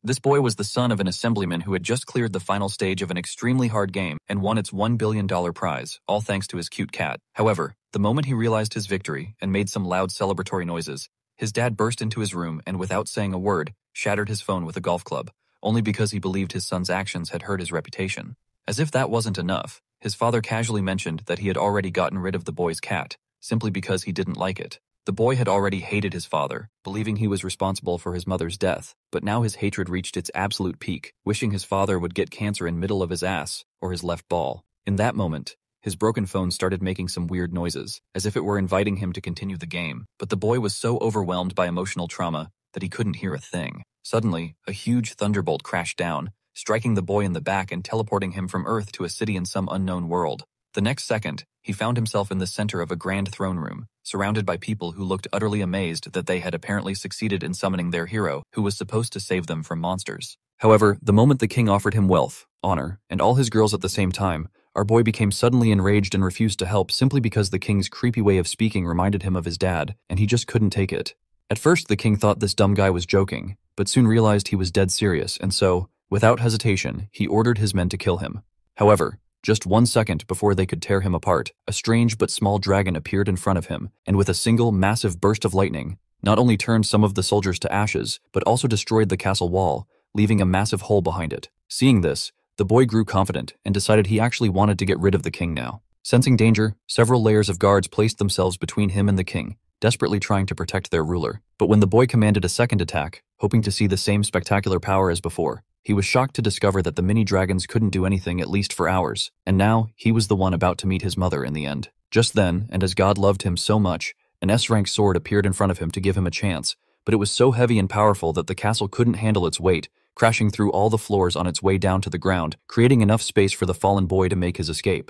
This boy was the son of an assemblyman who had just cleared the final stage of an extremely hard game and won its $1 billion prize, all thanks to his cute cat. However, the moment he realized his victory and made some loud celebratory noises, his dad burst into his room and, without saying a word, shattered his phone with a golf club, only because he believed his son's actions had hurt his reputation. As if that wasn't enough, his father casually mentioned that he had already gotten rid of the boy's cat, simply because he didn't like it. The boy had already hated his father, believing he was responsible for his mother's death, but now his hatred reached its absolute peak, wishing his father would get cancer in middle of his ass or his left ball. In that moment, his broken phone started making some weird noises, as if it were inviting him to continue the game, but the boy was so overwhelmed by emotional trauma that he couldn't hear a thing. Suddenly, a huge thunderbolt crashed down, striking the boy in the back and teleporting him from Earth to a city in some unknown world. The next second, he found himself in the center of a grand throne room, surrounded by people who looked utterly amazed that they had apparently succeeded in summoning their hero, who was supposed to save them from monsters. However, the moment the king offered him wealth, honor, and all his girls at the same time, our boy became suddenly enraged and refused to help simply because the king's creepy way of speaking reminded him of his dad, and he just couldn't take it. At first, the king thought this dumb guy was joking, but soon realized he was dead serious, and so, without hesitation, he ordered his men to kill him. However, just 1 second before they could tear him apart, a strange but small dragon appeared in front of him, and with a single massive burst of lightning, not only turned some of the soldiers to ashes, but also destroyed the castle wall, leaving a massive hole behind it. Seeing this, the boy grew confident and decided he actually wanted to get rid of the king now. Sensing danger, several layers of guards placed themselves between him and the king, desperately trying to protect their ruler. But when the boy commanded a second attack, hoping to see the same spectacular power as before, he was shocked to discover that the mini-dragons couldn't do anything at least for hours, and now he was the one about to meet his mother in the end. Just then, and as God loved him so much, an S-rank sword appeared in front of him to give him a chance, but it was so heavy and powerful that the castle couldn't handle its weight, crashing through all the floors on its way down to the ground, creating enough space for the fallen boy to make his escape.